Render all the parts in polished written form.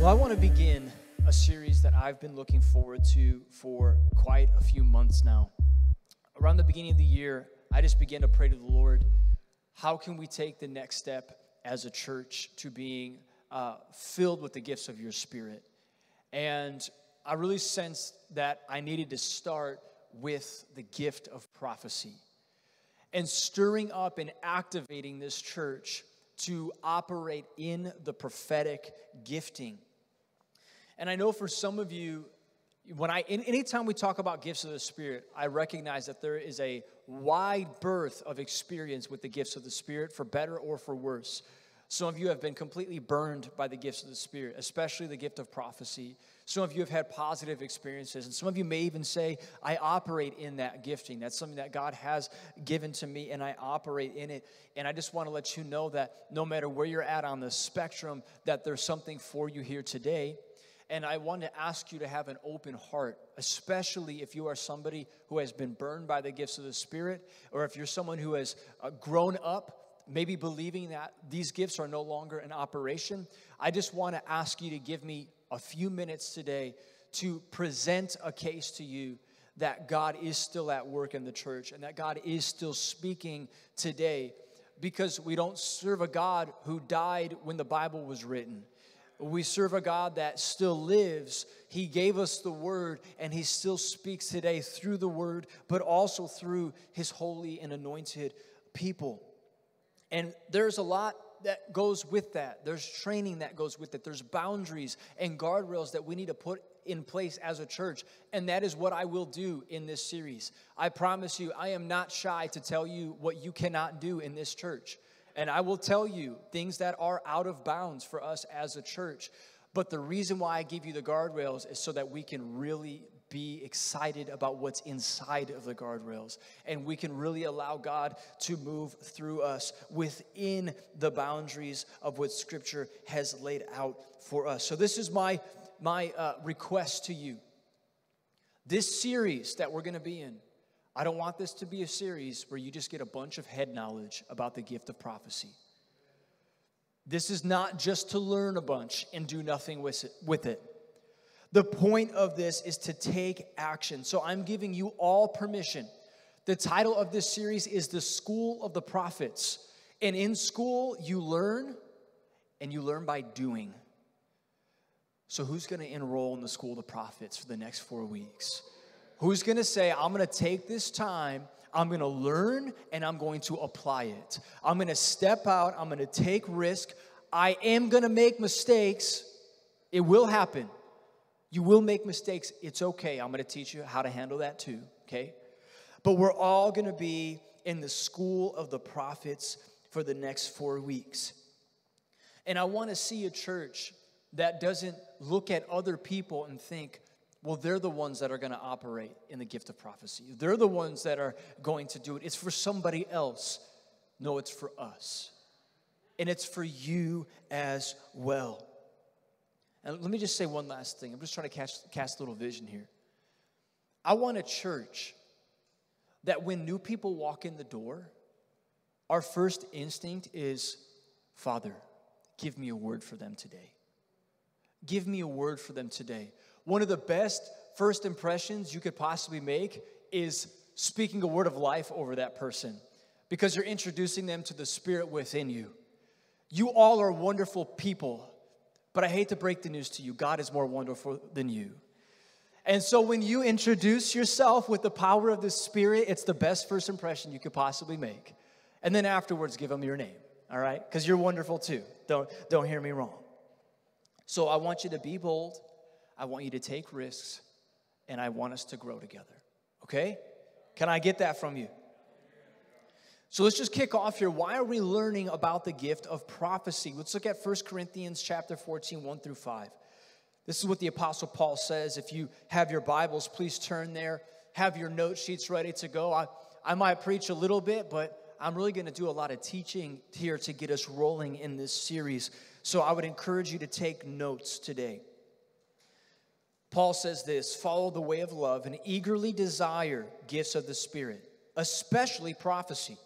Well, I want to begin a series that I've been looking forward to for quite a few months now. Around the beginning of the year, I just began to pray to the Lord, how can we take the next step as a church to being filled with the gifts of your Spirit? And I really sensed that I needed to start with the gift of prophecy and stirring up and activating this church to operate in the prophetic gifting. And I know for some of you, anytime we talk about gifts of the Spirit, I recognize that there is a wide berth of experience with the gifts of the Spirit, for better or for worse. Some of you have been completely burned by the gifts of the Spirit, especially the gift of prophecy. Some of you have had positive experiences, and some of you may even say, I operate in that gifting. That's something that God has given to me, and I operate in it. And I just want to let you know that no matter where you're at on the spectrum, that there's something for you here today. And I want to ask you to have an open heart, especially if you are somebody who has been burned by the gifts of the Spirit, or if you're someone who has grown up, maybe believing that these gifts are no longer in operation. I just want to ask you to give me a few minutes today to present a case to you that God is still at work in the church and that God is still speaking today, because we don't serve a God who died when the Bible was written. We serve a God that still lives. He gave us the Word, and He still speaks today through the Word, but also through His holy and anointed people. And there's a lot that goes with that. There's training that goes with it. There's boundaries and guardrails that we need to put in place as a church, and that is what I will do in this series. I promise you, I am not shy to tell you what you cannot do in this church. And I will tell you things that are out of bounds for us as a church. But the reason why I give you the guardrails is so that we can really be excited about what's inside of the guardrails. And we can really allow God to move through us within the boundaries of what Scripture has laid out for us. So this is my request to you. This series that we're going to be in, I don't want this to be a series where you just get a bunch of head knowledge about the gift of prophecy. This is not just to learn a bunch and do nothing with it. The point of this is to take action. So I'm giving you all permission. The title of this series is The School of the Prophets. And in school, you learn, and you learn by doing. So who's going to enroll in the School of the Prophets for the next 4 weeks? Who's going to say, I'm going to take this time, I'm going to learn, and I'm going to apply it. I'm going to step out, I'm going to take risk. I am going to make mistakes. It will happen. You will make mistakes. It's okay. I'm going to teach you how to handle that too, okay? But we're all going to be in the School of the Prophets for the next 4 weeks. And I want to see a church that doesn't look at other people and think, well, they're the ones that are going to operate in the gift of prophecy. They're the ones that are going to do it. It's for somebody else. No, it's for us. And it's for you as well. And let me just say one last thing. I'm just trying to cast a little vision here. I want a church that when new people walk in the door, our first instinct is, Father, give me a word for them today. Give me a word for them today. One of the best first impressions you could possibly make is speaking a word of life over that person, because you're introducing them to the Spirit within you. You all are wonderful people, but I hate to break the news to you, God is more wonderful than you. And so when you introduce yourself with the power of the Spirit, it's the best first impression you could possibly make. And then afterwards, give them your name, all right? Because you're wonderful too. Don't hear me wrong. So I want you to be bold. I want you to take risks, and I want us to grow together, okay? Can I get that from you? So let's just kick off here. Why are we learning about the gift of prophecy? Let's look at 1 Corinthians chapter 14, 1 through 5. This is what the Apostle Paul says. If you have your Bibles, please turn there. Have your note sheets ready to go. I might preach a little bit, but I'm really going to do a lot of teaching here to get us rolling in this series. So I would encourage you to take notes today. Paul says this, follow the way of love and eagerly desire gifts of the Spirit, especially prophecy.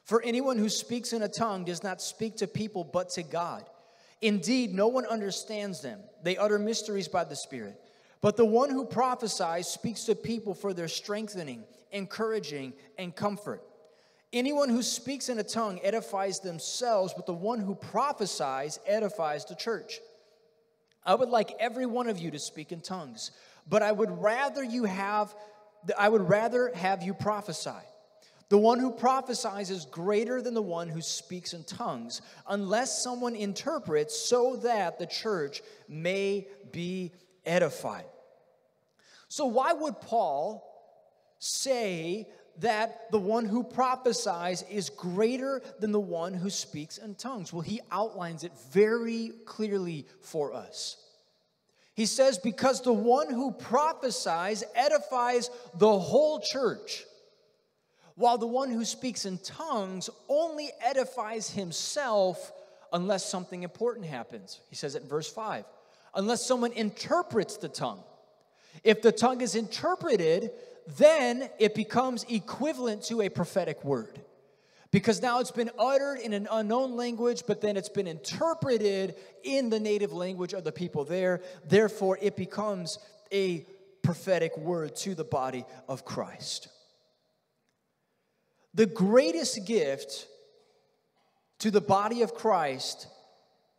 For anyone who speaks in a tongue does not speak to people but to God. Indeed, no one understands them. They utter mysteries by the Spirit. But the one who prophesies speaks to people for their strengthening, encouraging, and comfort. Anyone who speaks in a tongue edifies themselves, but the one who prophesies edifies the church. I would like every one of you to speak in tongues, but I would rather have you prophesy. The one who prophesies is greater than the one who speaks in tongues, unless someone interprets, so that the church may be edified. So why would Paul say that the one who prophesies is greater than the one who speaks in tongues? Well, he outlines it very clearly for us. He says, because the one who prophesies edifies the whole church, while the one who speaks in tongues only edifies himself unless something important happens. He says it in verse 5. Unless someone interprets the tongue. If the tongue is interpreted, then it becomes equivalent to a prophetic word. Because now it's been uttered in an unknown language, but then it's been interpreted in the native language of the people there. Therefore, it becomes a prophetic word to the body of Christ. The greatest gift to the body of Christ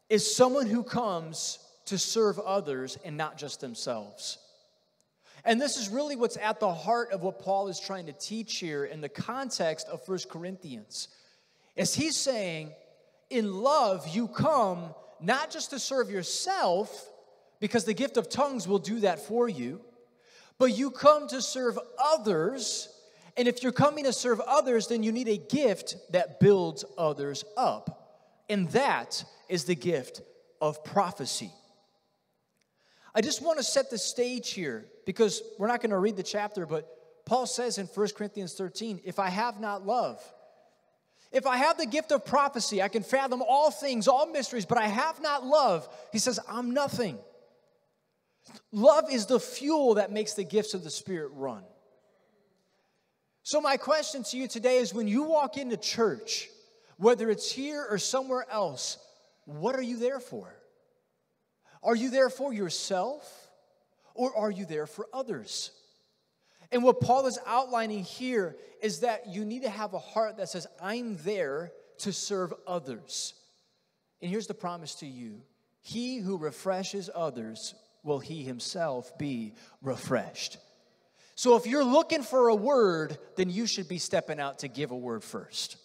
is someone who comes to serve others and not just themselves. And this is really what's at the heart of what Paul is trying to teach here in the context of 1 Corinthians. As he's saying, in love, you come not just to serve yourself, because the gift of tongues will do that for you, but you come to serve others. And if you're coming to serve others, then you need a gift that builds others up. And that is the gift of prophecy. I just want to set the stage here, because we're not going to read the chapter, but Paul says in 1 Corinthians 13, if I have not love, if I have the gift of prophecy, I can fathom all things, all mysteries, but I have not love, he says, I'm nothing. Love is the fuel that makes the gifts of the Spirit run. So my question to you today is, when you walk into church, whether it's here or somewhere else, what are you there for? Are you there for yourself, or are you there for others? And what Paul is outlining here is that you need to have a heart that says, I'm there to serve others. And here's the promise to you. He who refreshes others will he himself be refreshed. So if you're looking for a word, then you should be stepping out to give a word first.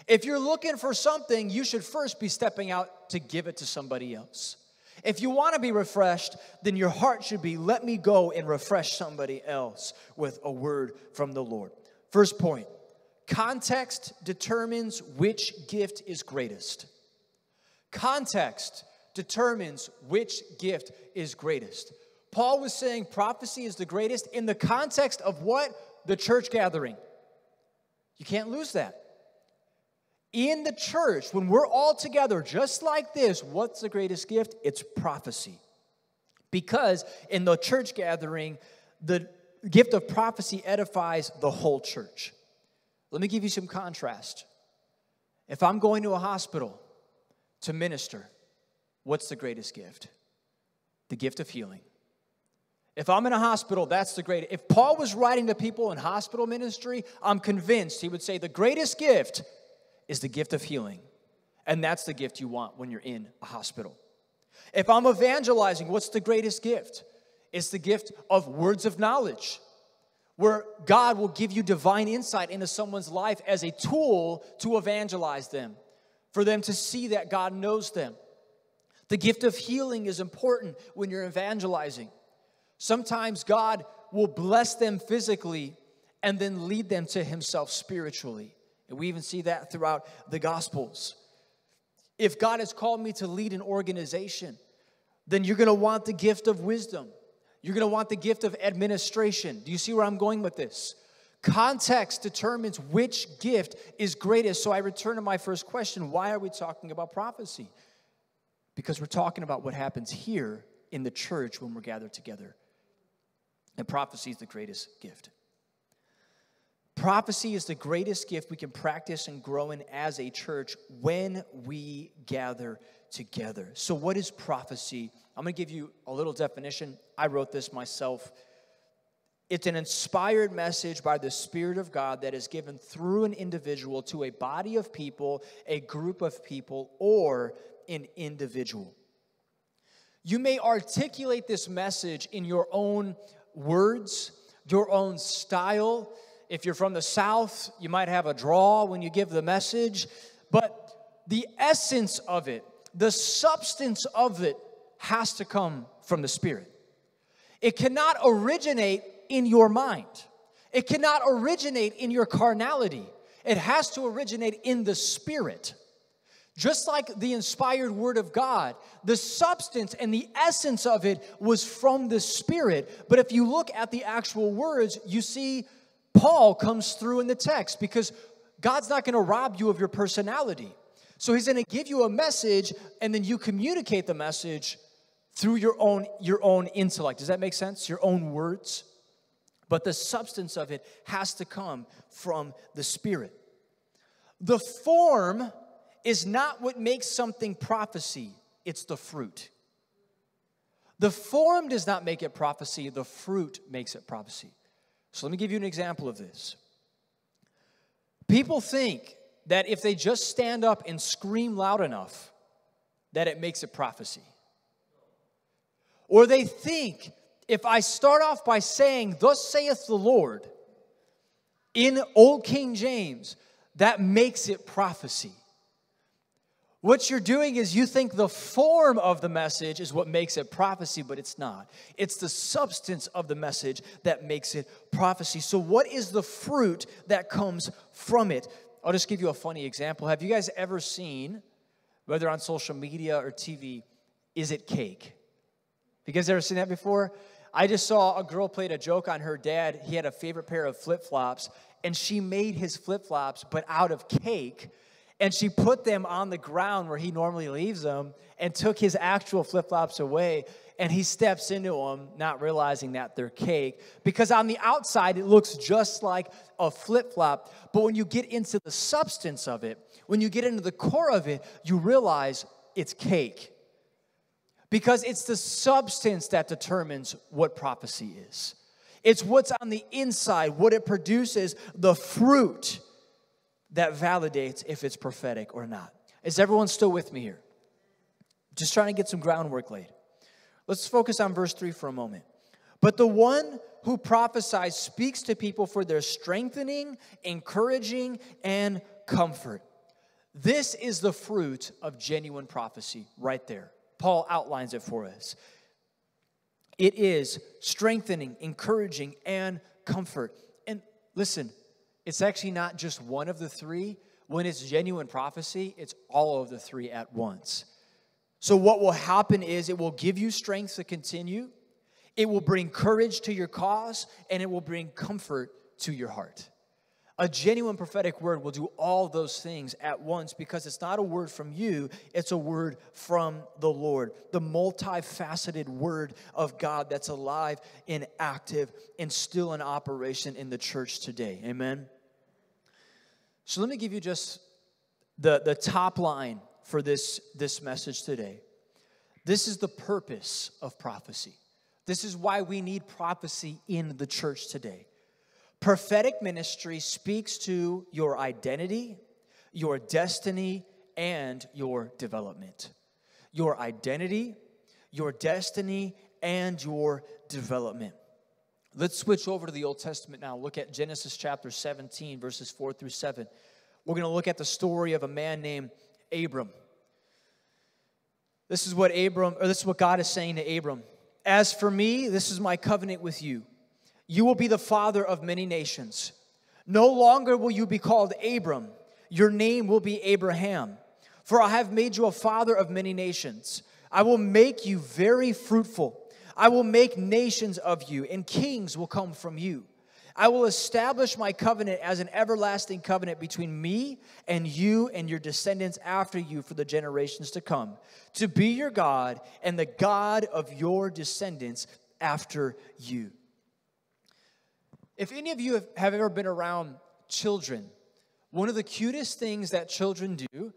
If you're looking for something, you should first be stepping out to give it to somebody else. If you want to be refreshed, then your heart should be, let me go and refresh somebody else with a word from the Lord. First point, context determines which gift is greatest. Context determines which gift is greatest. Paul was saying prophecy is the greatest in the context of what? The church gathering. You can't lose that. In the church, when we're all together just like this, what's the greatest gift? It's prophecy. Because in the church gathering, the gift of prophecy edifies the whole church. Let me give you some contrast. If I'm going to a hospital to minister, what's the greatest gift? The gift of healing. If I'm in a hospital, that's the greatest. If Paul was writing to people in hospital ministry, I'm convinced he would say the greatest gift is the gift of healing. And that's the gift you want when you're in a hospital. If I'm evangelizing, what's the greatest gift? It's the gift of words of knowledge, where God will give you divine insight into someone's life as a tool to evangelize them, for them to see that God knows them. The gift of healing is important when you're evangelizing. Sometimes God will bless them physically and then lead them to himself spiritually. And we even see that throughout the Gospels. If God has called me to lead an organization, then you're going to want the gift of wisdom. You're going to want the gift of administration. Do you see where I'm going with this? Context determines which gift is greatest. So I return to my first question. Why are we talking about prophecy? Because we're talking about what happens here in the church when we're gathered together. And prophecy is the greatest gift. Prophecy is the greatest gift we can practice and grow in as a church when we gather together. So what is prophecy? I'm going to give you a little definition. I wrote this myself. It's an inspired message by the Spirit of God that is given through an individual to a body of people, a group of people, or an individual. You may articulate this message in your own words, your own style. If you're from the South, you might have a drawl when you give the message. But the essence of it, the substance of it, has to come from the Spirit. It cannot originate in your mind. It cannot originate in your carnality. It has to originate in the Spirit. Just like the inspired Word of God, the substance and the essence of it was from the Spirit. But if you look at the actual words, you see Paul comes through in the text, because God's not going to rob you of your personality. So he's going to give you a message, and then you communicate the message through your own intellect. Does that make sense? Your own words. But the substance of it has to come from the Spirit. The form is not what makes something prophecy. It's the fruit. The form does not make it prophecy. The fruit makes it prophecy. So let me give you an example of this. People think that if they just stand up and scream loud enough, that it makes it prophecy. Or they think, if I start off by saying, "Thus saith the Lord," in Old King James, that makes it prophecy. What you're doing is you think the form of the message is what makes it prophecy, but it's not. It's the substance of the message that makes it prophecy. So what is the fruit that comes from it? I'll just give you a funny example. Have you guys ever seen, whether on social media or TV, is it cake? You guys ever seen that before? I just saw a girl played a joke on her dad. He had a favorite pair of flip-flops, and she made his flip-flops, but out of cake. And she put them on the ground where he normally leaves them and took his actual flip-flops away. And he steps into them, not realizing that they're cake. Because on the outside, it looks just like a flip-flop. But when you get into the substance of it, when you get into the core of it, you realize it's cake. Because it's the substance that determines what prophecy is. It's what's on the inside, what it produces, the fruit that validates if it's prophetic or not. Is everyone still with me here? Just trying to get some groundwork laid. Let's focus on verse 3 for a moment. But the one who prophesies speaks to people for their strengthening, encouraging, and comfort. This is the fruit of genuine prophecy right there. Paul outlines it for us. It is strengthening, encouraging, and comfort. And listen, it's actually not just one of the three. When it's genuine prophecy, it's all of the three at once. So what will happen is it will give you strength to continue, it will bring courage to your cause, and it will bring comfort to your heart. A genuine prophetic word will do all those things at once, because it's not a word from you, it's a word from the Lord. The multifaceted word of God that's alive and active and still in operation in the church today. Amen? So let me give you just the top line for this message today. This is the purpose of prophecy. This is why we need prophecy in the church today. Prophetic ministry speaks to your identity, your destiny, and your development. Your identity, your destiny, and your development. Let's switch over to the Old Testament now. Look at Genesis chapter 17, verses 4 through 7. We're going to look at the story of a man named Abram. This is what God is saying to Abram. As for me, this is my covenant with you. You will be the father of many nations. No longer will you be called Abram. Your name will be Abraham. For I have made you a father of many nations. I will make you very fruitful. I will make nations of you, and kings will come from you. I will establish my covenant as an everlasting covenant between me and you and your descendants after you for the generations to come, to be your God and the God of your descendants after you. If any of you have ever been around children, one of the cutest things that children do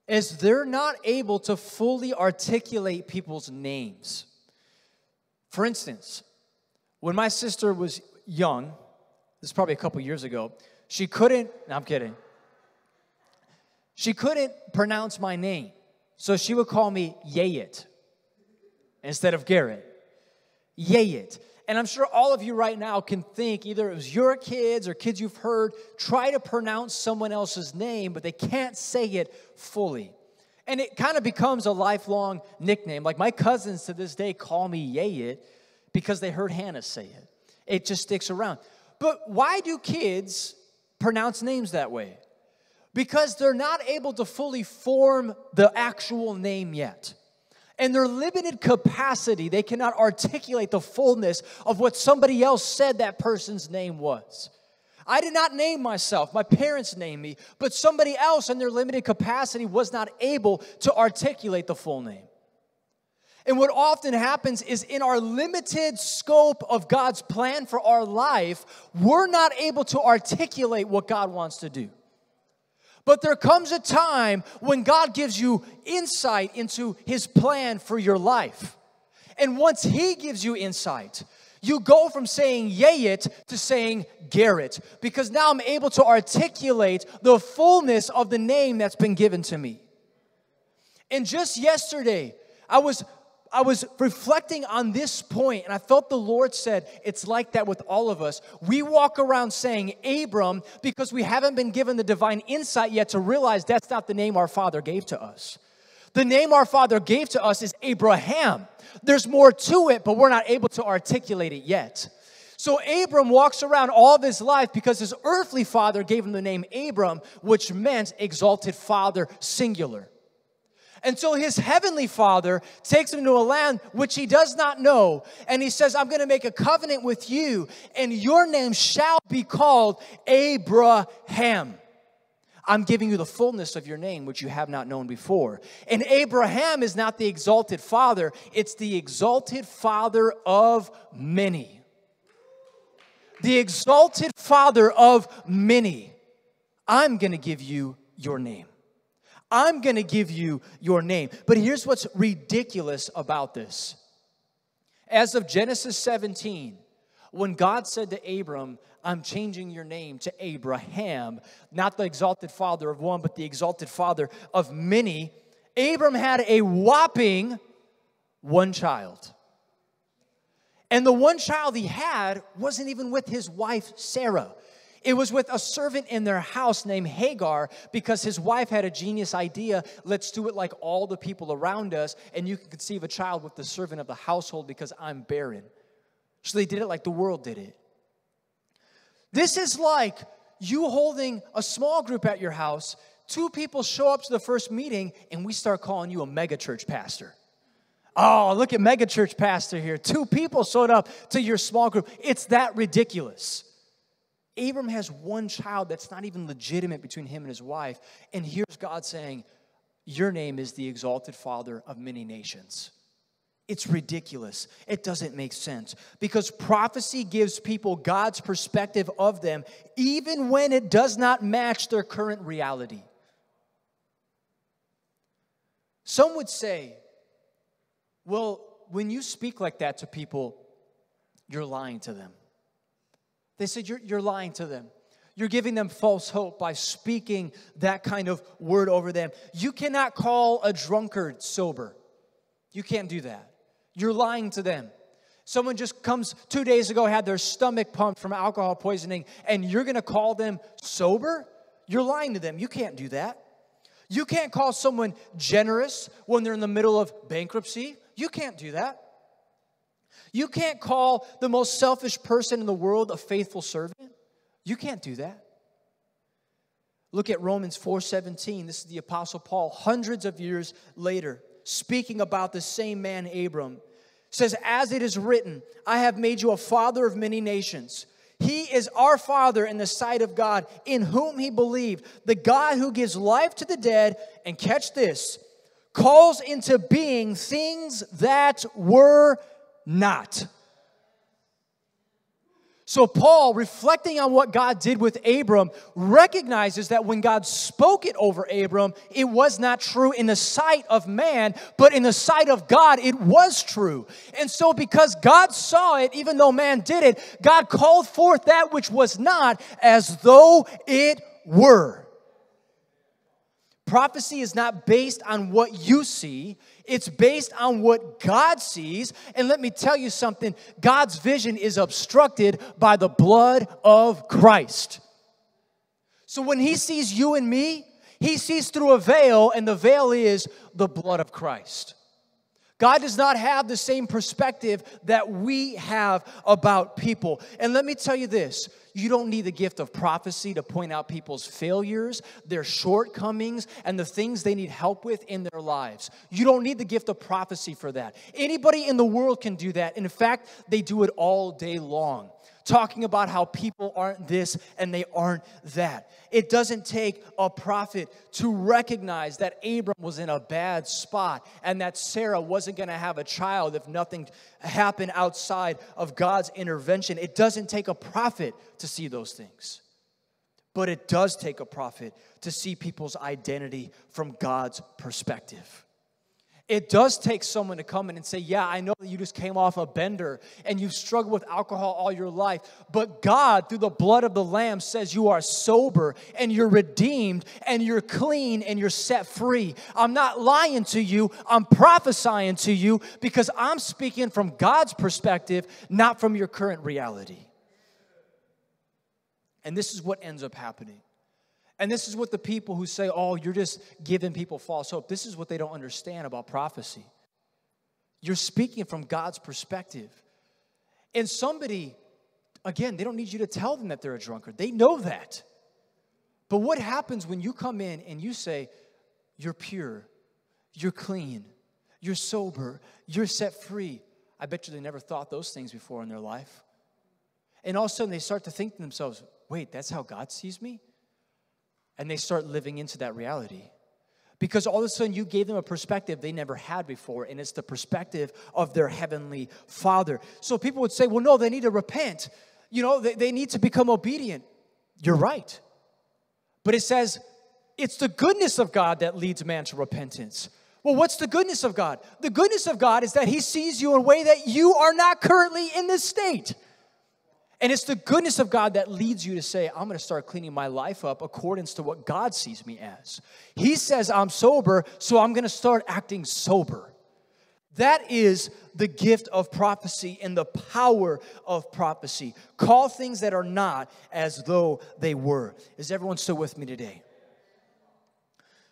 is they're not able to fully articulate people's names. For instance, when my sister was young, this is probably a couple years ago, she couldn't pronounce my name. So she would call me Yayit instead of Garrett. Yayit. And I'm sure all of you right now can think either it was your kids or kids you've heard try to pronounce someone else's name, but they can't say it fully. And it kind of becomes a lifelong nickname. Like my cousins to this day call me Yayit because they heard Hannah say it. It just sticks around. But why do kids pronounce names that way? Because they're not able to fully form the actual name yet. In their limited capacity, they cannot articulate the fullness of what somebody else said that person's name was. I did not name myself. My parents named me. But somebody else in their limited capacity was not able to articulate the full name. And what often happens is in our limited scope of God's plan for our life, we're not able to articulate what God wants to do. But there comes a time when God gives you insight into His plan for your life. And once He gives you insight, you go from saying Yayit to saying Garrett. Because now I'm able to articulate the fullness of the name that's been given to me. And just yesterday, I was reflecting on this point, and I felt the Lord said, it's like that with all of us. We walk around saying Abram because we haven't been given the divine insight yet to realize that's not the name our Father gave to us. The name our Father gave to us is Abraham. There's more to it, but we're not able to articulate it yet. So Abram walks around all of his life because his earthly father gave him the name Abram, which meant exalted father, singular. Until his heavenly Father takes him to a land which he does not know. And he says, I'm going to make a covenant with you, and your name shall be called Abraham. I'm giving you the fullness of your name, which you have not known before. And Abraham is not the exalted father. It's the exalted father of many. The exalted father of many. I'm going to give you your name. I'm going to give you your name. But here's what's ridiculous about this. As of Genesis 17, when God said to Abram, I'm changing your name to Abraham, not the exalted father of one, but the exalted father of many, Abram had a whopping one child. And the one child he had wasn't even with his wife, Sarah. It was with a servant in their house named Hagar because his wife had a genius idea. Let's do it like all the people around us, and you can conceive a child with the servant of the household because I'm barren. So they did it like the world did it. This is like you holding a small group at your house. 2 people show up to the first meeting, and we start calling you a megachurch pastor. Oh, look at megachurch pastor here. 2 people showed up to your small group. It's that ridiculous. Abram has one child that's not even legitimate between him and his wife. And here's God saying, your name is the exalted father of many nations. It's ridiculous. It doesn't make sense. Because prophecy gives people God's perspective of them, even when it does not match their current reality. Some would say, well, when you speak like that to people, you're lying to them. They said, you're lying to them. You're giving them false hope by speaking that kind of word over them. You cannot call a drunkard sober. You can't do that. You're lying to them. Someone just comes 2 days ago, had their stomach pumped from alcohol poisoning, and you're going to call them sober? You're lying to them. You can't do that. You can't call someone generous when they're in the middle of bankruptcy. You can't do that. You can't call the most selfish person in the world a faithful servant. You can't do that. Look at Romans 4:17. This is the Apostle Paul, hundreds of years later, speaking about the same man, Abram. Says, as it is written, I have made you a father of many nations. He is our Father in the sight of God, in whom he believed. The God who gives life to the dead, and catch this, calls into being things that were not. So Paul, reflecting on what God did with Abram, recognizes that when God spoke it over Abram, it was not true in the sight of man, but in the sight of God, it was true. And so because God saw it, even though man did it, God called forth that which was not as though it were. Prophecy is not based on what you see. It's based on what God sees. And let me tell you something. God's vision is obstructed by the blood of Christ. So when he sees you and me, he sees through a veil, and the veil is the blood of Christ. God does not have the same perspective that we have about people. And let me tell you this, you don't need the gift of prophecy to point out people's failures, their shortcomings, and the things they need help with in their lives. You don't need the gift of prophecy for that. Anybody in the world can do that. In fact, they do it all day long, talking about how people aren't this and they aren't that. It doesn't take a prophet to recognize that Abram was in a bad spot and that Sarah wasn't going to have a child if nothing happened outside of God's intervention. It doesn't take a prophet to see those things. But it does take a prophet to see people's identity from God's perspective. It does take someone to come in and say, yeah, I know that you just came off a bender and you've struggled with alcohol all your life, but God, through the blood of the Lamb, says you are sober and you're redeemed and you're clean and you're set free. I'm not lying to you. I'm prophesying to you because I'm speaking from God's perspective, not from your current reality. And this is what ends up happening. And this is what the people who say, oh, you're just giving people false hope. This is what they don't understand about prophecy. You're speaking from God's perspective. And somebody, again, they don't need you to tell them that they're a drunkard. They know that. But what happens when you come in and you say, you're pure, you're clean, you're sober, you're set free? I bet you they never thought those things before in their life. And all of a sudden they start to think to themselves, wait, that's how God sees me? And they start living into that reality. Because all of a sudden you gave them a perspective they never had before, and it's the perspective of their heavenly Father. So people would say, well, no, they need to repent. You know, they need to become obedient. You're right. But it says, it's the goodness of God that leads man to repentance. Well, what's the goodness of God? The goodness of God is that he sees you in a way that you are not currently in this state. And it's the goodness of God that leads you to say, I'm going to start cleaning my life up according to what God sees me as. He says I'm sober, so I'm going to start acting sober. That is the gift of prophecy and the power of prophecy. Call things that are not as though they were. Is everyone still with me today?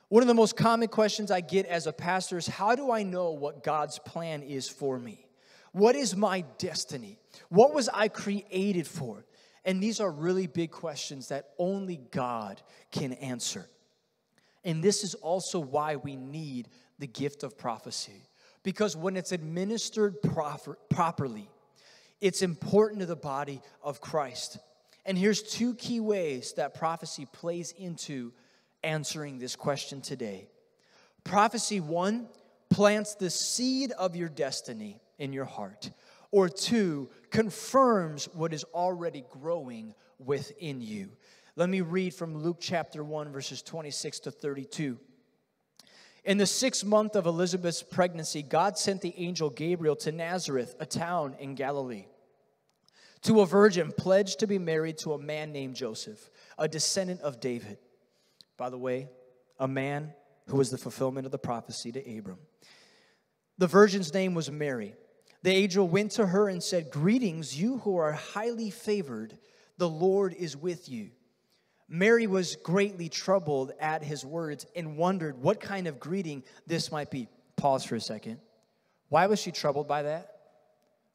One of the most common questions I get as a pastor is, how do I know what God's plan is for me? What is my destiny? What was I created for? And these are really big questions that only God can answer. And this is also why we need the gift of prophecy. Because when it's administered properly, it's important to the body of Christ. And here's two key ways that prophecy plays into answering this question today. Prophecy, one, plants the seed of your destiny in your heart. Or two, confirms what is already growing within you. Let me read from Luke chapter 1, verses 26 to 32. In the 6th month of Elizabeth's pregnancy, God sent the angel Gabriel to Nazareth, a town in Galilee, to a virgin pledged to be married to a man named Joseph, a descendant of David. By the way, a man who was the fulfillment of the prophecy to Abram. The virgin's name was Mary. The angel went to her and said, "Greetings, you who are highly favored. The Lord is with you." Mary was greatly troubled at his words and wondered what kind of greeting this might be. Pause for a second. Why was she troubled by that?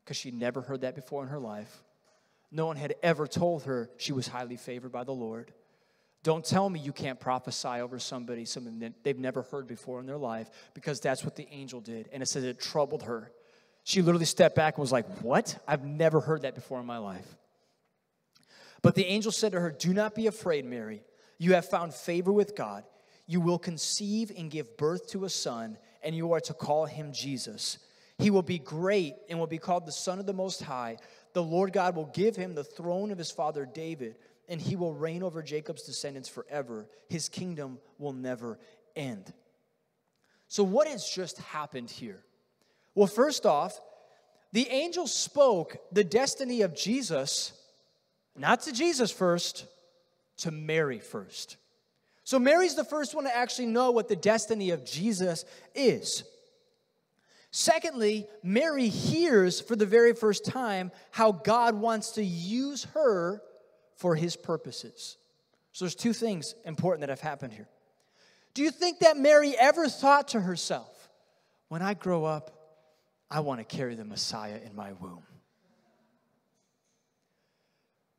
Because she never heard that before in her life. No one had ever told her she was highly favored by the Lord. Don't tell me you can't prophesy over somebody something that they've never heard before in their life, because that's what the angel did. And it says it troubled her. She literally stepped back and was like, what? I've never heard that before in my life. But the angel said to her, "Do not be afraid, Mary. You have found favor with God. You will conceive and give birth to a son, and you are to call him Jesus. He will be great and will be called the Son of the Most High. The Lord God will give him the throne of his father David, and he will reign over Jacob's descendants forever. His kingdom will never end. So what has just happened here? Well, first off, the angel spoke the destiny of Jesus, not to Jesus first, to Mary first. So Mary's the first one to actually know what the destiny of Jesus is. Secondly, Mary hears for the very first time how God wants to use her for his purposes. So there's two things important that have happened here. Do you think that Mary ever thought to herself, when I grow up, I want to carry the Messiah in my womb?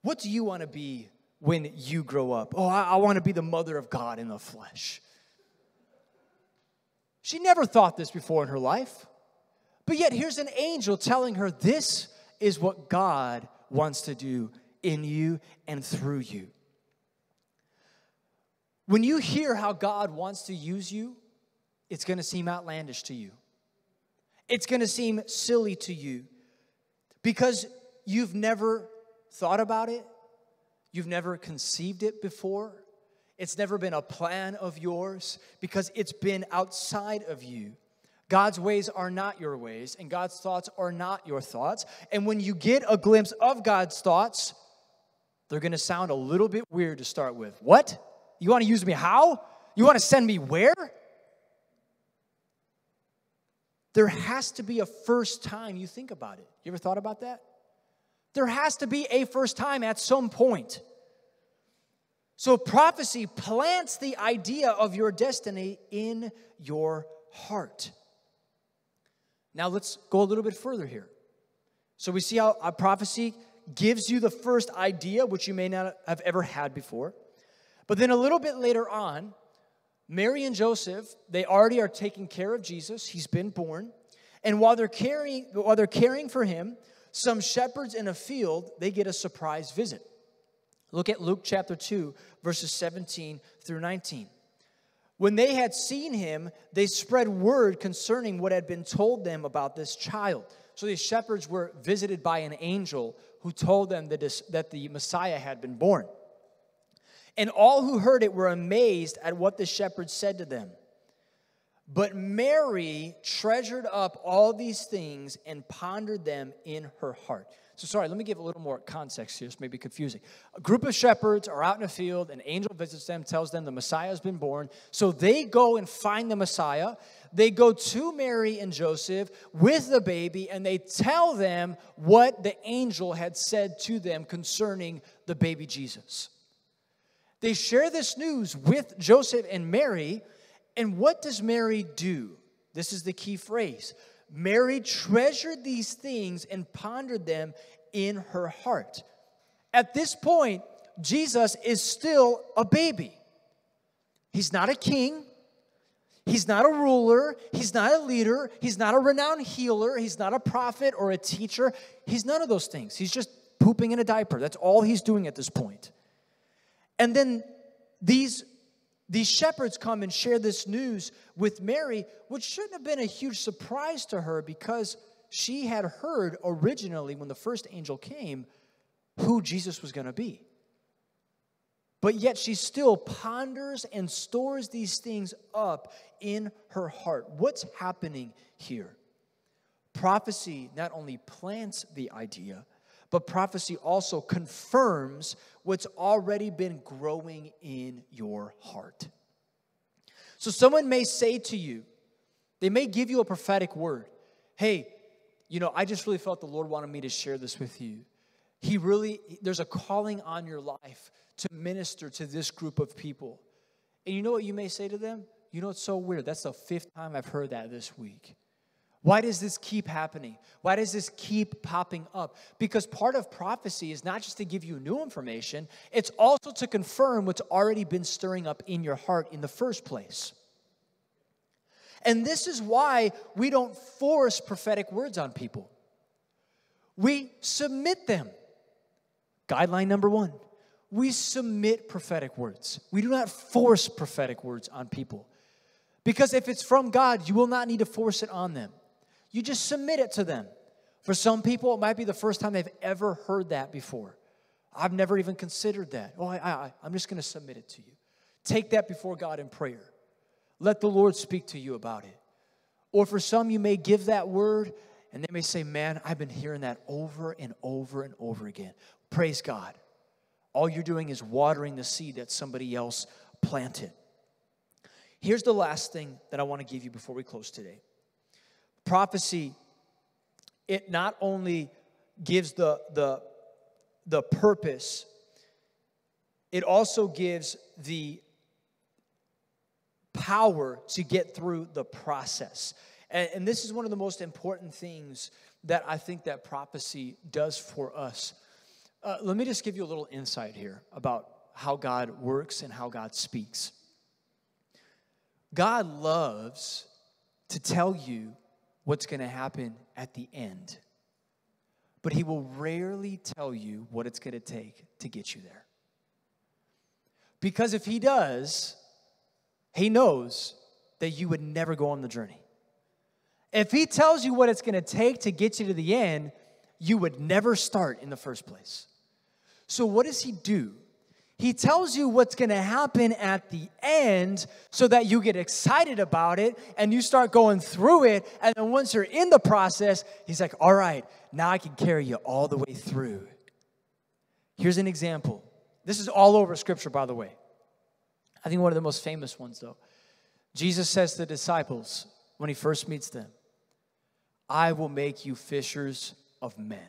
What do you want to be when you grow up? Oh, I want to be the mother of God in the flesh. She never thought this before in her life. But yet here's an angel telling her this is what God wants to do in you and through you. When you hear how God wants to use you, it's going to seem outlandish to you. It's going to seem silly to you because you've never thought about it. You've never conceived it before. It's never been a plan of yours because it's been outside of you. God's ways are not your ways, and God's thoughts are not your thoughts. And when you get a glimpse of God's thoughts, they're going to sound a little bit weird to start with. What? You want to use me how? You want to send me where? There has to be a first time you think about it. You ever thought about that? There has to be a first time at some point. So prophecy plants the idea of your destiny in your heart. Now let's go a little bit further here. So we see how a prophecy gives you the first idea, which you may not have ever had before. But then a little bit later on, Mary and Joseph, they already are taking care of Jesus. He's been born. And while they're caring for him, some shepherds in a field, they get a surprise visit. Look at Luke chapter 2, verses 17 through 19. When they had seen him, they spread word concerning what had been told them about this child. So these shepherds were visited by an angel who told them that the Messiah had been born. And all who heard it were amazed at what the shepherds said to them. But Mary treasured up all these things and pondered them in her heart. So sorry, let me give a little more context here. This may be confusing. A group of shepherds are out in a field. An angel visits them, tells them the Messiah has been born. So they go and find the Messiah. They go to Mary and Joseph with the baby, and they tell them what the angel had said to them concerning the baby Jesus. They share this news with Joseph and Mary, and what does Mary do? This is the key phrase. Mary treasured these things and pondered them in her heart. At this point, Jesus is still a baby. He's not a king. He's not a ruler. He's not a leader. He's not a renowned healer. He's not a prophet or a teacher. He's none of those things. He's just pooping in a diaper. That's all he's doing at this point. And then these shepherds come and share this news with Mary, which shouldn't have been a huge surprise to her because she had heard originally when the first angel came who Jesus was going to be. But yet she still ponders and stores these things up in her heart. What's happening here? Prophecy not only plants the idea, but prophecy also confirms what's already been growing in your heart. So someone may say to you, they may give you a prophetic word. Hey, I just really felt the Lord wanted me to share this with you. There's a calling on your life to minister to this group of people. And you know what you may say to them? It's so weird. That's the 5th time I've heard that this week. Why does this keep happening? Why does this keep popping up? Because part of prophecy is not just to give you new information, it's also to confirm what's already been stirring up in your heart in the first place. And this is why we don't force prophetic words on people. We submit them. Guideline number 1. We submit prophetic words. We do not force prophetic words on people. Because if it's from God, you will not need to force it on them. You just submit it to them. For some people, it might be the first time they've ever heard that before. I've never even considered that. Oh, I'm just going to submit it to you. Take that before God in prayer. Let the Lord speak to you about it. Or for some, you may give that word, and they may say, man, I've been hearing that over and over and over again. Praise God. All you're doing is watering the seed that somebody else planted. Here's the last thing that I want to give you before we close today. Prophecy, it not only gives the purpose, it also gives the power to get through the process. And this is one of the most important things that I think that prophecy does for us. Let me just give you a little insight here about how God works and how God speaks. God loves to tell you what's going to happen at the end, but He will rarely tell you what it's going to take to get you there. Because if He does, He knows that you would never go on the journey. If He tells you what it's going to take to get you to the end, you would never start in the first place. So what does He do? He tells you what's going to happen at the end so that you get excited about it and you start going through it. And then once you're in the process, He's like, all right, now I can carry you all the way through. Here's an example. This is all over Scripture, by the way. I think one of the most famous ones, though. Jesus says to the disciples when He first meets them, I will make you fishers of men.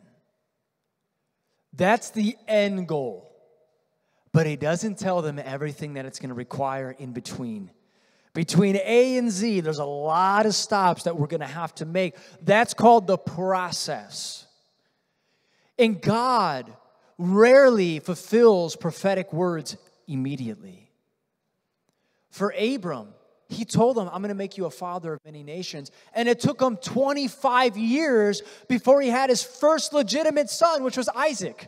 That's the end goal. But He doesn't tell them everything that it's going to require in between. Between A and Z, there's a lot of stops that we're going to have to make. That's called the process. And God rarely fulfills prophetic words immediately. For Abram, He told him, I'm going to make you a father of many nations. And it took him 25 years before he had his first legitimate son, which was Isaac.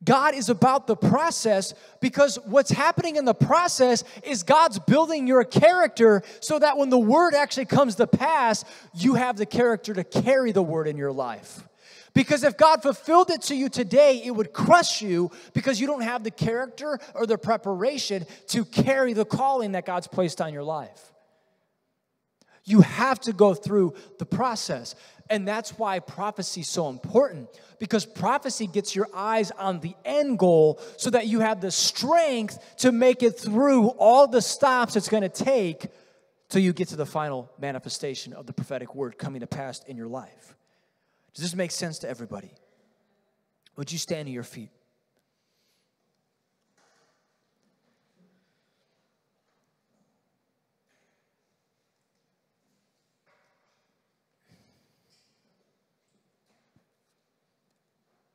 God is about the process because what's happening in the process is God's building your character so that when the word actually comes to pass, you have the character to carry the word in your life. Because if God fulfilled it to you today, it would crush you because you don't have the character or the preparation to carry the calling that God's placed on your life. You have to go through the process. And that's why prophecy is so important. Because prophecy gets your eyes on the end goal so that you have the strength to make it through all the stops it's going to take till you get to the final manifestation of the prophetic word coming to pass in your life. Does this make sense to everybody? Would you stand to your feet?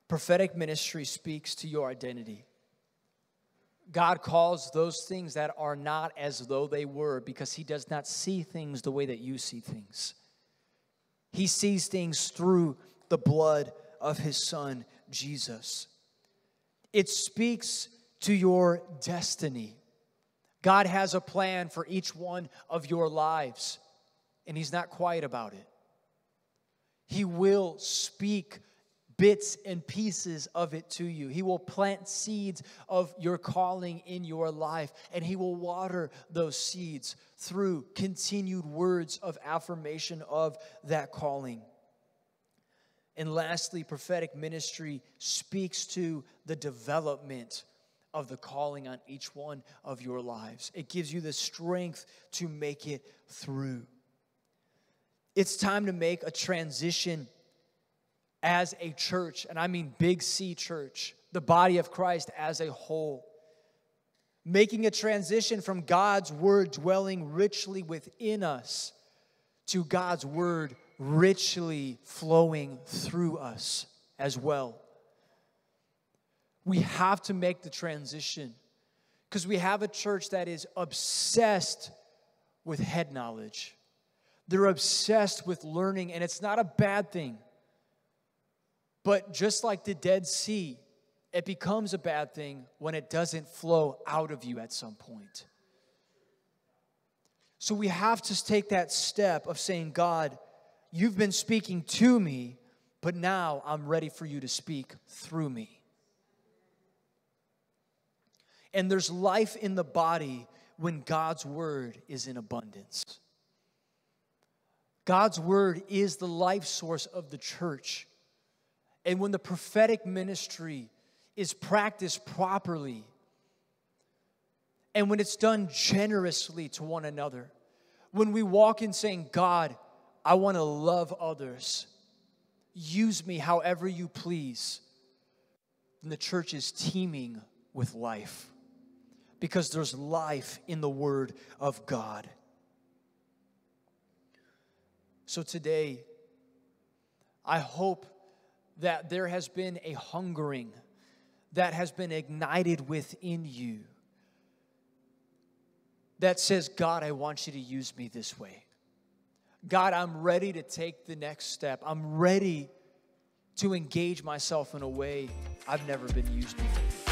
Prophetic ministry speaks to your identity. God calls those things that are not as though they were because He does not see things the way that you see things. He sees things through the blood of His Son, Jesus. It speaks to your destiny. God has a plan for each one of your lives, and He's not quiet about it. He will speak bits and pieces of it to you. He will plant seeds of your calling in your life, and He will water those seeds through continued words of affirmation of that calling. And lastly, prophetic ministry speaks to the development of the calling on each one of your lives. It gives you the strength to make it through. It's time to make a transition as a church, and I mean Big C Church, the body of Christ as a whole. Making a transition from God's word dwelling richly within us to God's word richly flowing through us as well. We have to make the transition because we have a church that is obsessed with head knowledge. They're obsessed with learning, and it's not a bad thing. But just like the Dead Sea, it becomes a bad thing when it doesn't flow out of you at some point. So we have to take that step of saying, God, you've been speaking to me, but now I'm ready for you to speak through me. And there's life in the body when God's word is in abundance. God's word is the life source of the church. And when the prophetic ministry is practiced properly, and when it's done generously to one another, when we walk in saying, God, I want to love others, use me however you please, then the church is teeming with life, because there's life in the Word of God. So today, I hope that there has been a hungering that has been ignited within you that says, God, I want you to use me this way. God, I'm ready to take the next step. I'm ready to engage myself in a way I've never been used before.